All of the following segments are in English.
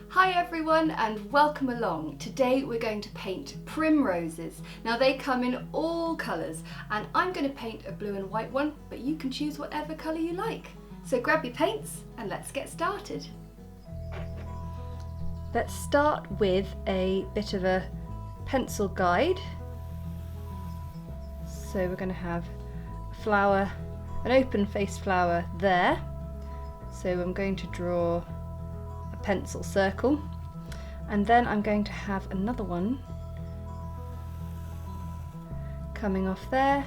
Hi everyone and welcome along. Today we're going to paint primroses. Now they come in all colours and I'm going to paint a blue and white one, but you can choose whatever colour you like. So grab your paints and let's get started. Let's start with a bit of a pencil guide. So we're going to have a flower, an open faced flower there. So I'm going to draw a pencil circle, and then I'm going to have another one coming off there,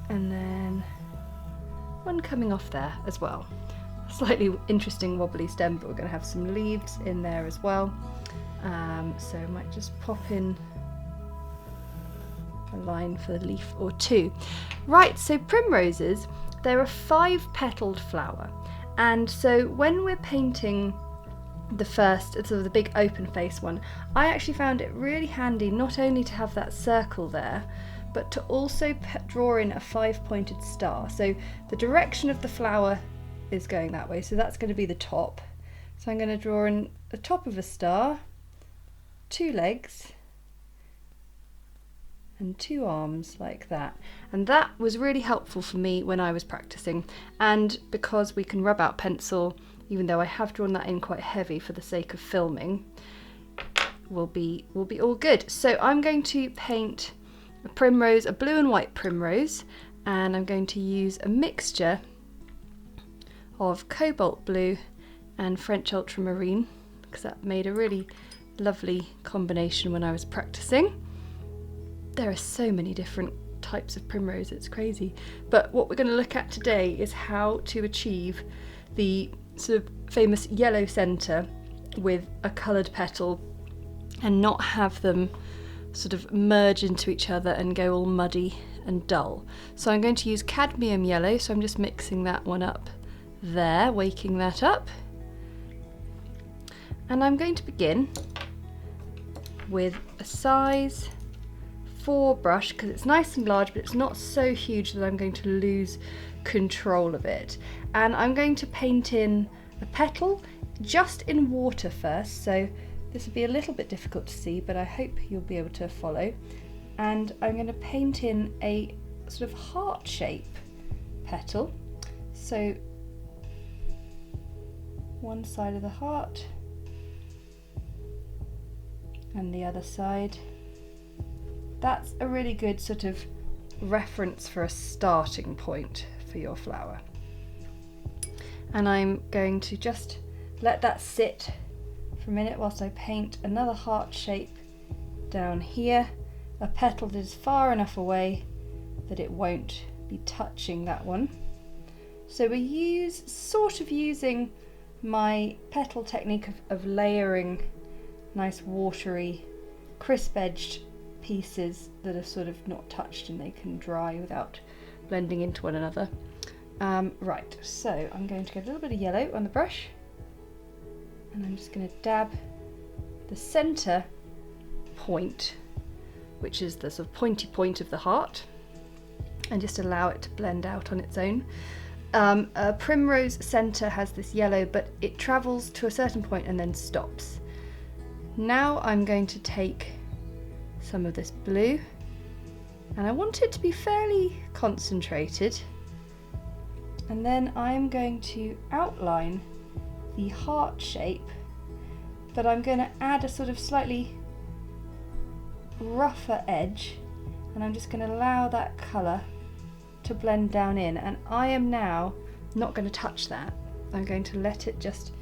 and then one coming off there as well. Slightly interesting wobbly stem, but we're going to have some leaves in there as well. So I might just pop in a line for a leaf or two. Right, so primroses, they're a 5-petaled flower, and so when we're painting the first, sort of the big open face one, I actually found it really handy not only to have that circle there, but to also draw in a 5-pointed star. So the direction of the flower is going that way, so that's going to be the top. So I'm going to draw in the top of a star, 2 legs, and 2 arms like that. And that was really helpful for me when I was practicing, and because we can rub out pencil, even though I have drawn that in quite heavy for the sake of filming, will be all good. So I'm going to paint a primrose, a blue and white primrose, and I'm going to use a mixture of Cobalt Blue and French Ultramarine, because that made a really lovely combination when I was practicing. There are so many different types of primrose, it's crazy. But what we're going to look at today is how to achieve the sort of famous yellow centre with a coloured petal and not have them sort of merge into each other and go all muddy and dull. So I'm going to use Cadmium Yellow, so I'm just mixing that one up there, waking that up. And I'm going to begin with a size 4 brush, because it's nice and large, but it's not so huge that I'm going to lose control of it. And I'm going to paint in a petal just in water first, so this will be a little bit difficult to see, but I hope you'll be able to follow. And I'm going to paint in a sort of heart shape petal. So one side of the heart and the other side. That's a really good sort of reference for a starting point for your flower. And I'm going to just let that sit for a minute whilst I paint another heart shape down here, a petal that is far enough away that it won't be touching that one. So we're sort of using my petal technique of layering nice watery, crisp-edged pieces that are sort of not touched and they can dry without blending into one another. Right, so I'm going to get a little bit of yellow on the brush, and I'm just going to dab the centre point, which is the sort of pointy point of the heart, and just allow it to blend out on its own. A primrose centre has this yellow, but it travels to a certain point and then stops. Now I'm going to take some of this blue, and I want it to be fairly concentrated, and then I'm going to outline the heart shape, but I'm going to add a sort of slightly rougher edge, and I'm just going to allow that colour to blend down in, and I am now not going to touch that. I'm going to let it just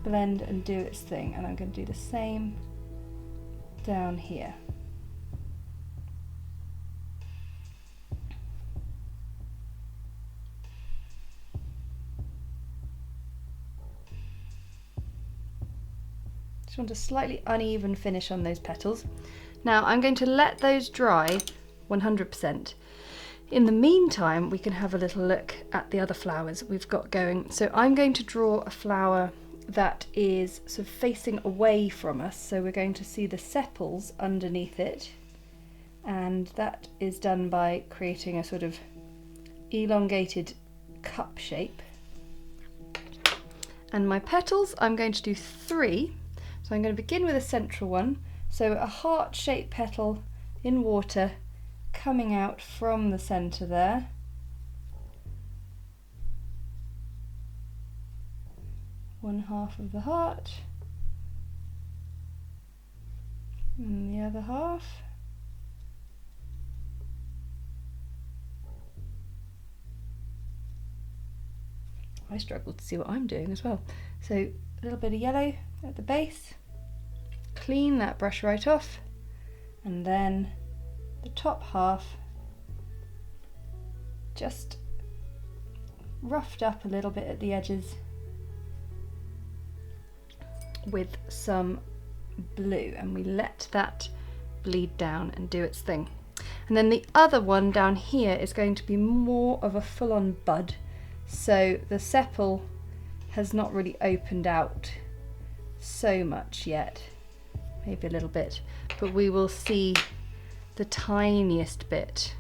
blend and do its thing, and I'm going to do the same down here. Just want a slightly uneven finish on those petals. Now I'm going to let those dry 100%. In the meantime, we can have a little look at the other flowers we've got going. So I'm going to draw a flower that is sort of facing away from us, so we're going to see the sepals underneath it, and that is done by creating a sort of elongated cup shape. And my petals, I'm going to do 3. So I'm going to begin with a central one. So a heart-shaped petal in water coming out from the centre there. One half of the heart. And the other half. I struggle to see what I'm doing as well. So a little bit of yellow at the base, clean that brush right off, and then the top half just roughed up a little bit at the edges with some blue, and we let that bleed down and do its thing. And then the other one down here is going to be more of a full-on bud. So the sepal has not really opened out so much yet, maybe a little bit, but we will see the tiniest bit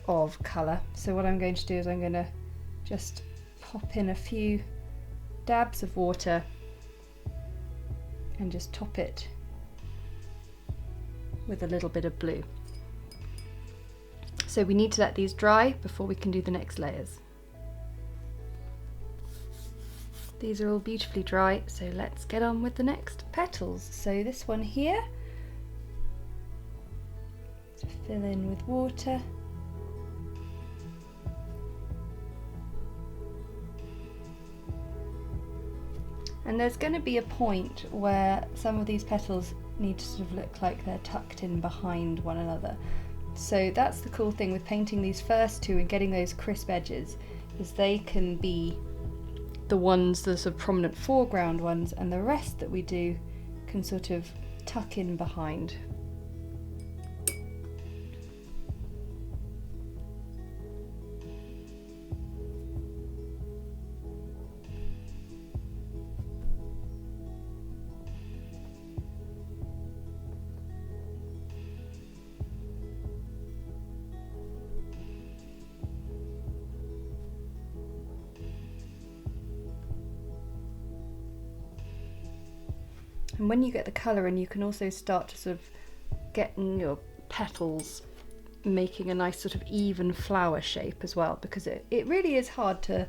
of colour. So what I'm going to do is I'm going to just pop in a few dabs of water and just top it with a little bit of blue. So we need to let these dry before we can do the next layers. These are all beautifully dry, so let's get on with the next petals. So this one here, to fill in with water. And there's going to be a point where some of these petals need to sort of look like they're tucked in behind one another. So that's the cool thing with painting these first two and getting those crisp edges, is they can be the ones, the sort of prominent foreground ones, and the rest that we do can sort of tuck in behind. And when you get the colour in, you can also start to sort of get in your petals making a nice sort of even flower shape as well, because it really is hard to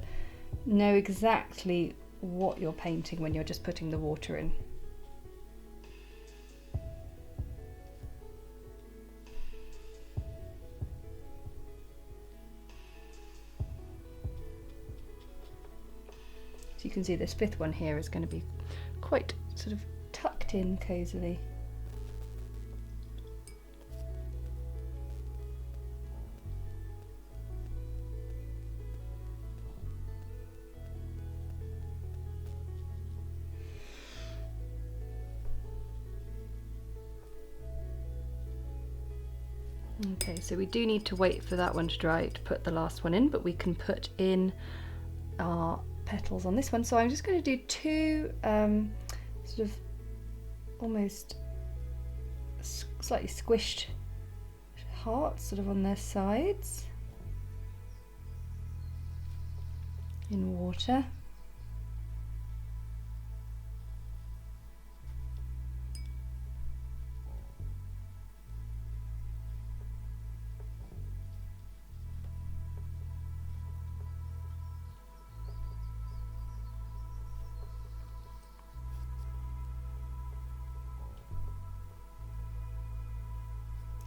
know exactly what you're painting when you're just putting the water in. So you can see this fifth one here is going to be quite sort of tucked in cosily. Okay, so we do need to wait for that one to dry to put the last one in, but we can put in our petals on this one. So I'm just going to do two sort of almost slightly squished hearts sort of on their sides in water.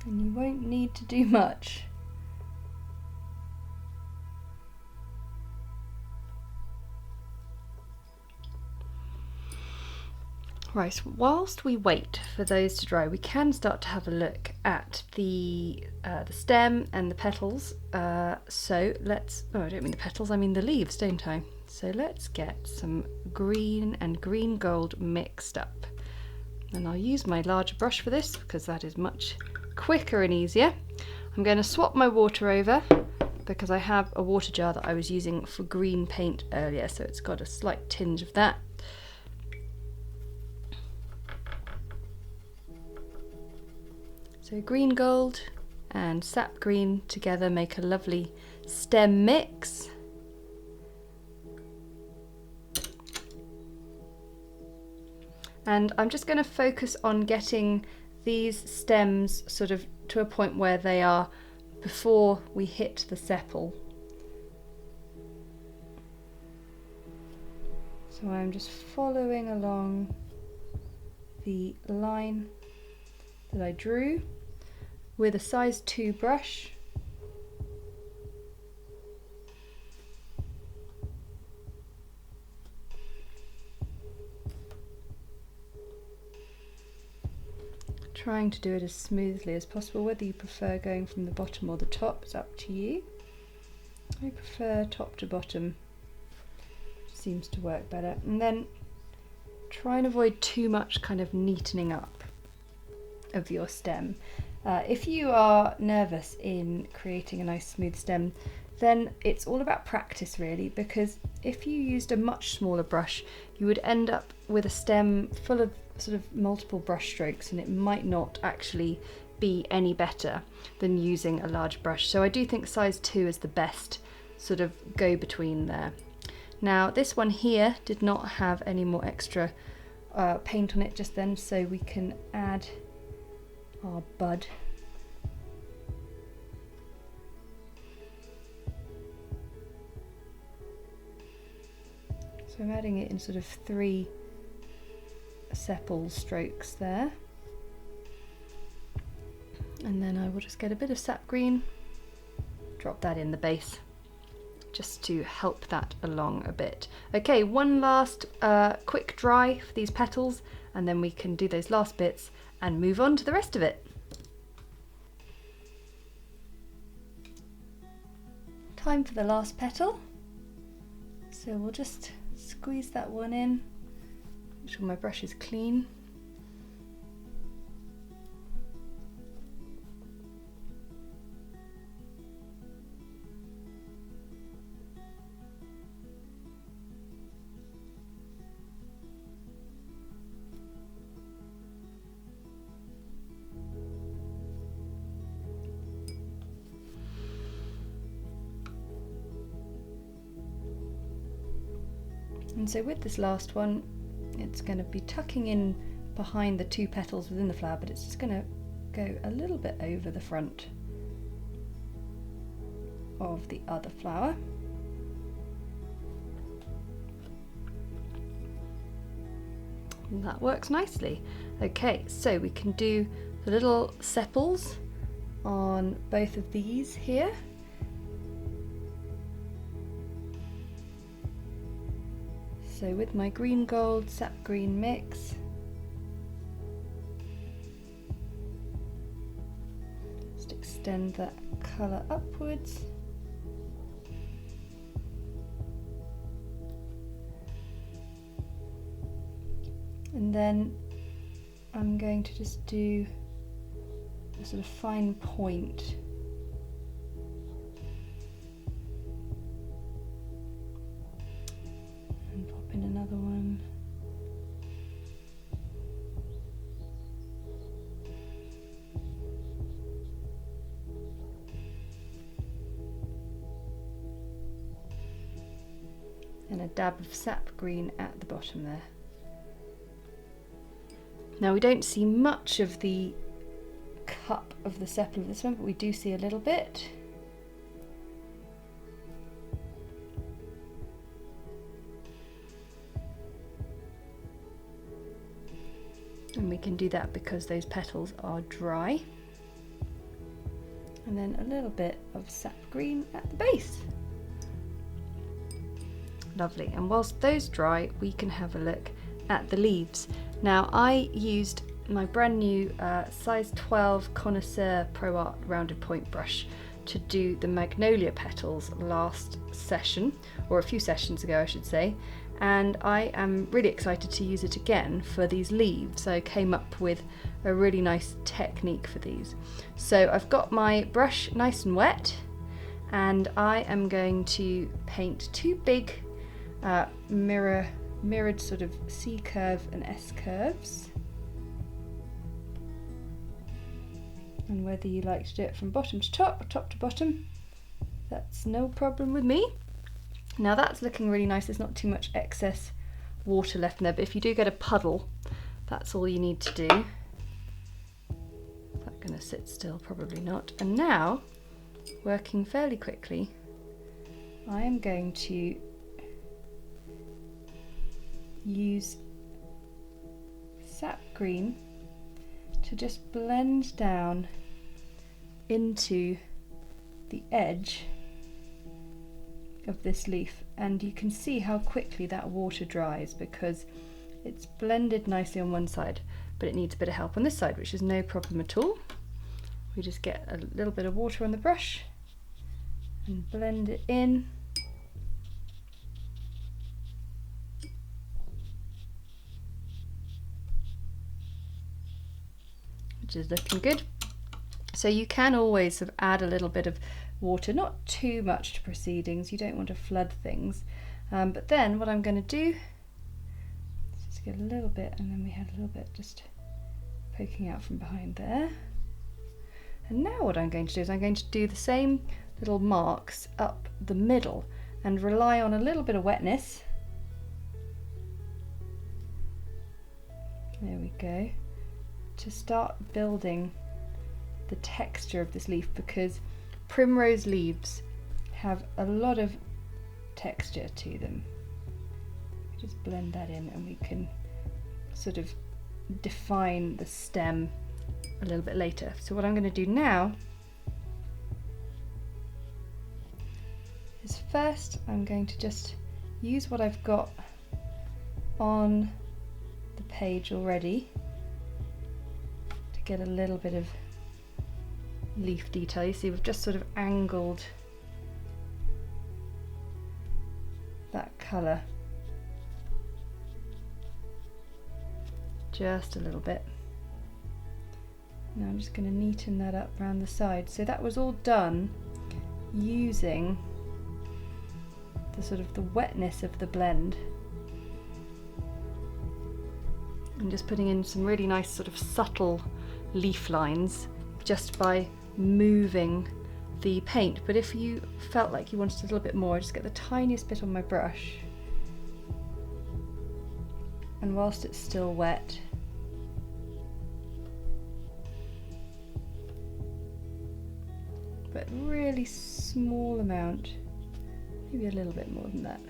And you won't need to do much. Right, whilst we wait for those to dry, we can start to have a look at the stem and the petals. So let's, oh, I don't mean the petals, I mean the leaves, don't I? So let's get some green and green gold mixed up. And I'll use my larger brush for this because that is much quicker and easier. I'm going to swap my water over because I have a water jar that I was using for green paint earlier, so it's got a slight tinge of that. So green gold and sap green together make a lovely stem mix. And I'm just going to focus on getting these stems sort of to a point where they are before we hit the sepal. So I'm just following along the line that I drew with a size 2 brush. Trying to do it as smoothly as possible. Whether you prefer going from the bottom or the top is up to you. I prefer top to bottom, seems to work better. And then try and avoid too much kind of neatening up of your stem. If you are nervous in creating a nice smooth stem, then it's all about practice really, because if you used a much smaller brush, you would end up with a stem full of sort of multiple brush strokes, and it might not actually be any better than using a large brush. So I do think size 2 is the best sort of go between there. Now this one here did not have any more extra paint on it just then, so we can add our bud. So I'm adding it in sort of 3 sepal strokes there. And then I will just get a bit of sap green, drop that in the base, just to help that along a bit. Okay, one last quick dry for these petals, and then we can do those last bits and move on to the rest of it. Time for the last petal. So we'll just squeeze that one in, make sure my brush is clean. And so with this last one, it's going to be tucking in behind the 2 petals within the flower, but it's just going to go a little bit over the front of the other flower. And that works nicely. Okay, so we can do the little sepals on both of these here. So with my green gold sap green mix, just extend that colour upwards. And then I'm going to just do a sort of fine point . Another one. And a dab of sap green at the bottom there. Now we don't see much of the cup of the sepal of this one, but we do see a little bit. And we can do that because those petals are dry. And then a little bit of sap green at the base. Lovely. And whilst those dry, we can have a look at the leaves. Now I used my brand new size 12 Connoisseur Pro Art rounded point brush to do the magnolia petals last session, or a few sessions ago I should say, and I am really excited to use it again for these leaves. I came up with a really nice technique for these. So I've got my brush nice and wet, and I am going to paint 2 big mirrored sort of C curve and S curves. And whether you like to do it from bottom to top or top to bottom, that's no problem with me. Now that's looking really nice, there's not too much excess water left in there, but if you do get a puddle, That's all you need to do. Is that going to sit still? Probably not. And now, working fairly quickly, I am going to use Sap Green to just blend down into the edge of this leaf, and you can see how quickly that water dries because it's blended nicely on one side, but it needs a bit of help on this side, which is no problem at all. We just get a little bit of water on the brush and blend it in. Which is looking good. So you can always sort of add a little bit of water, not too much to proceedings, you don't want to flood things. But then what I'm going to do is just get a little bit, and then we had a little bit just poking out from behind there. And now what I'm going to do is I'm going to do the same little marks up the middle and rely on a little bit of wetness. There we go. To start building the texture of this leaf, because primrose leaves have a lot of texture to them. Just blend that in and we can sort of define the stem a little bit later. So what I'm going to do now is first I'm going to just use what I've got on the page already to get a little bit of leaf detail. You see we've just sort of angled that colour just a little bit. Now I'm just going to neaten that up around the side. So that was all done using the sort of the wetness of the blend and just putting in some really nice sort of subtle leaf lines just by moving the paint. But if you felt like you wanted a little bit more, just get the tiniest bit on my brush, and whilst it's still wet, but really small amount, maybe a little bit more than that.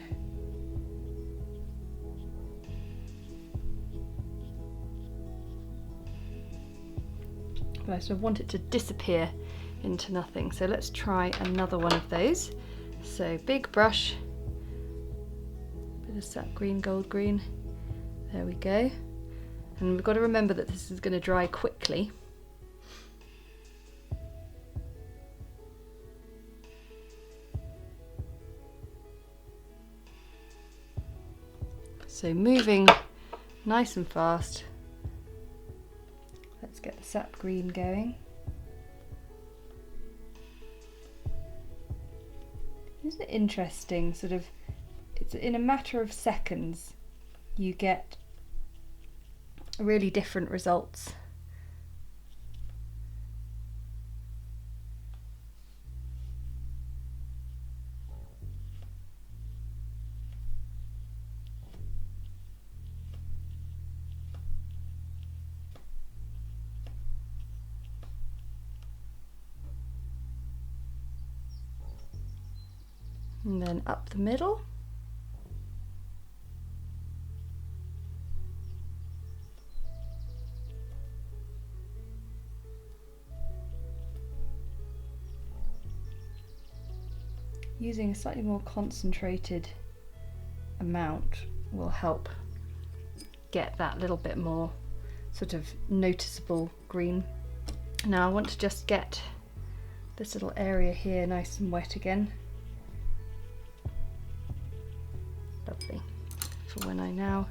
But I sort of want it to disappear into nothing. So let's try another one of those. So big brush, bit of sap green, gold green. There we go. And we've got to remember that this is going to dry quickly. So moving nice and fast. Let's get the sap green going. Isn't it interesting? Sort of, it's in a matter of seconds you get really different results. And then up the middle. Using a slightly more concentrated amount will help get that little bit more sort of noticeable green. Now I want to just get this little area here nice and wet again. Lovely. For when I now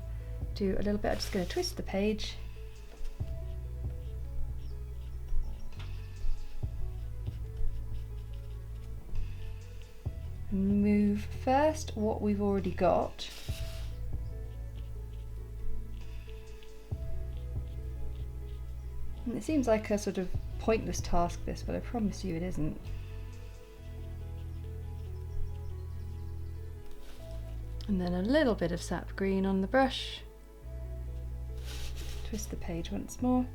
do a little bit, I'm just going to twist the page. Move first what we've already got. And it seems like a sort of pointless task this, but I promise you it isn't. And then a little bit of sap green on the brush, Twist the page once more.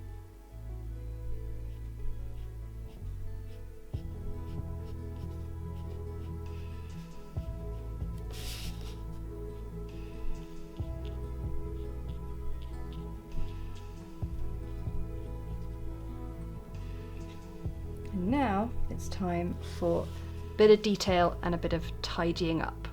And now it's time for a bit of detail and a bit of tidying up.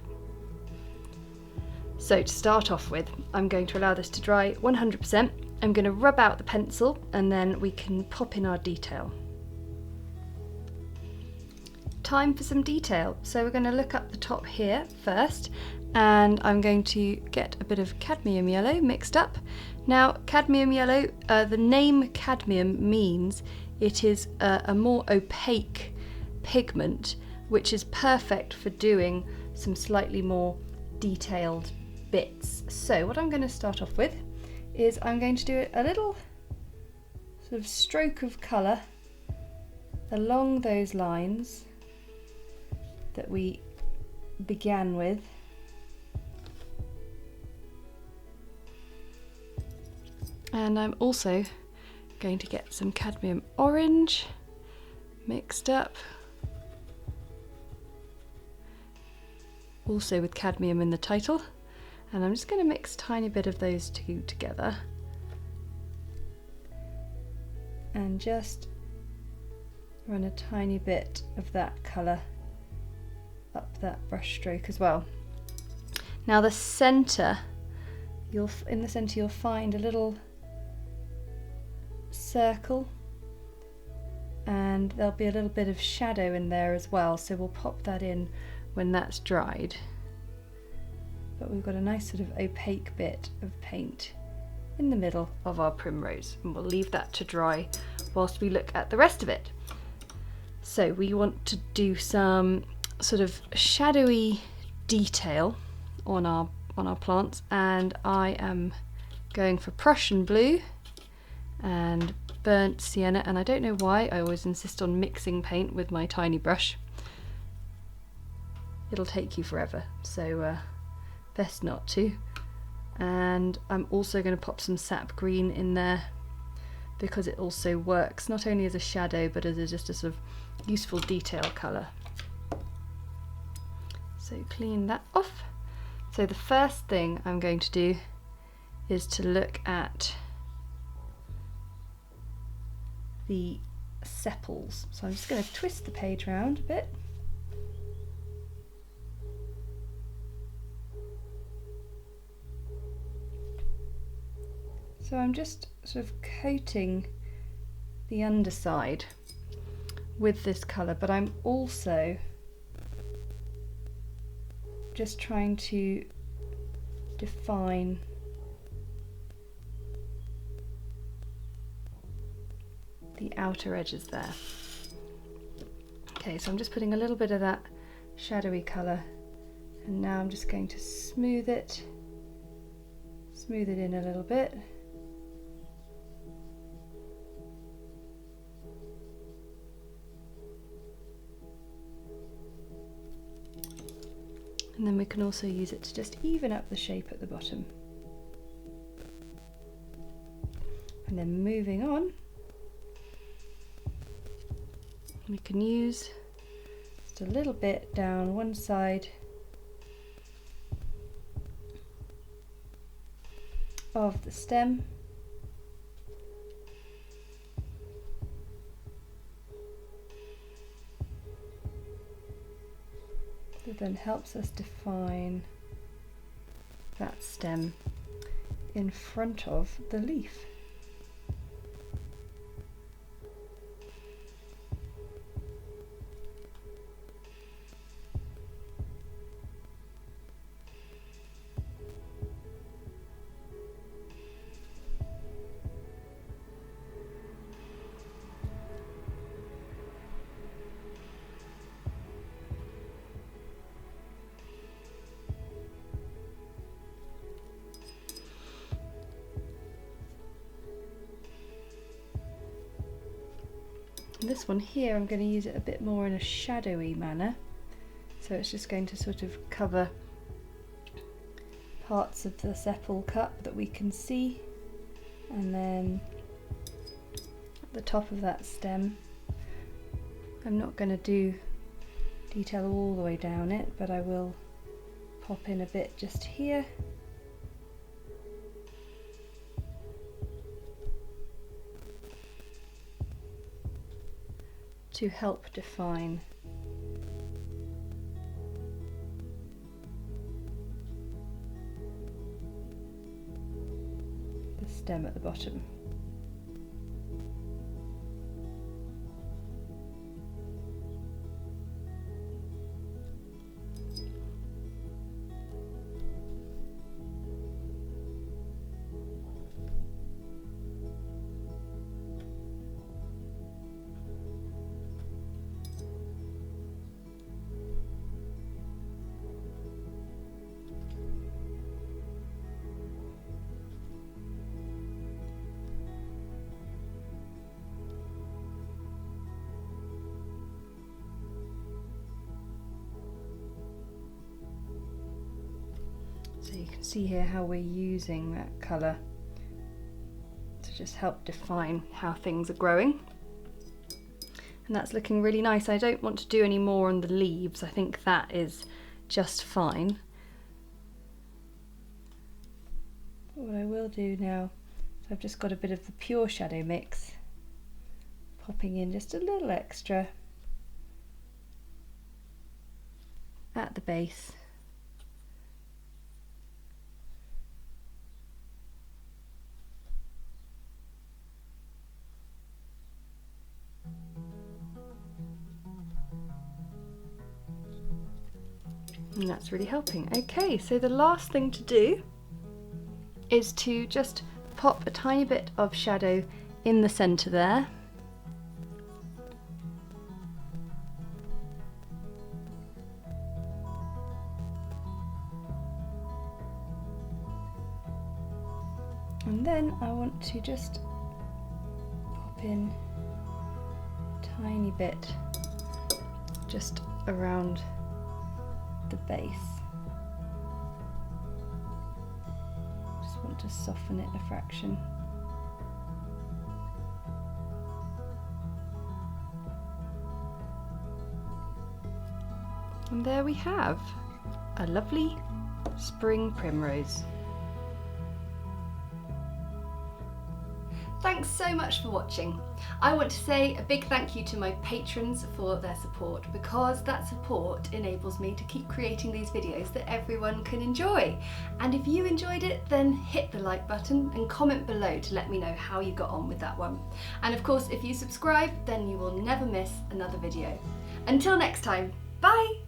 So to start off with, I'm going to allow this to dry 100%. I'm going to rub out the pencil and then we can pop in our detail. Time for some detail. So we're going to look up the top here first, and I'm going to get a bit of cadmium yellow mixed up. Now cadmium yellow, the name cadmium means it is a more opaque pigment, which is perfect for doing some slightly more detailed bits. So what I'm going to start off with is I'm going to do a little sort of stroke of colour along those lines that we began with. And I'm also going to get some cadmium orange mixed up, also with cadmium in the title. And I'm just going to mix a tiny bit of those two together and just run a tiny bit of that colour up that brush stroke as well. Now the centre, in the centre you'll find a little circle, and there'll be a little bit of shadow in there as well, so we'll pop that in when that's dried. But we've got a nice sort of opaque bit of paint in the middle of our primrose, and we'll leave that to dry whilst we look at the rest of it. So we want to do some sort of shadowy detail on our plants, and I am going for Prussian Blue and burnt sienna, and I don't know why I always insist on mixing paint with my tiny brush. It'll take you forever, so best not to. And I'm also going to pop some Sap Green in there because it also works not only as a shadow but as just a sort of useful detail colour. So clean that off. So the first thing I'm going to do is to look at the sepals. So I'm just going to twist the page around a bit. So I'm just sort of coating the underside with this colour, but I'm also just trying to define the outer edges there. Okay, so I'm just putting a little bit of that shadowy colour, and now I'm just going to smooth it in a little bit. And then we can also use it to just even up the shape at the bottom. And then moving on, we can use just a little bit down one side of the stem. That then helps us define that stem in front of the leaf. This one here, I'm going to use it a bit more in a shadowy manner, so it's just going to sort of cover parts of the sepal cup that we can see, And then at the top of that stem, I'm not going to do detail all the way down it, but I will pop in a bit just here. To help define the stem at the bottom. So you can see here how we're using that colour to just help define how things are growing. And that's looking really nice. I don't want to do any more on the leaves. I think that is just fine. But what I will do now, so I've just got a bit of the pure shadow mix, popping in just a little extra at the base. And that's really helping. Okay, so the last thing to do is to just pop a tiny bit of shadow in the centre there. And then I want to just pop in a tiny bit just around the base. Just want to soften it a fraction. And there we have a lovely spring primrose. Thanks so much for watching. I want to say a big thank you to my patrons for their support, because that support enables me to keep creating these videos that everyone can enjoy. And if you enjoyed it, then hit the like button and comment below to let me know how you got on with that one. And of course, if you subscribe, then you will never miss another video. Until next time, bye!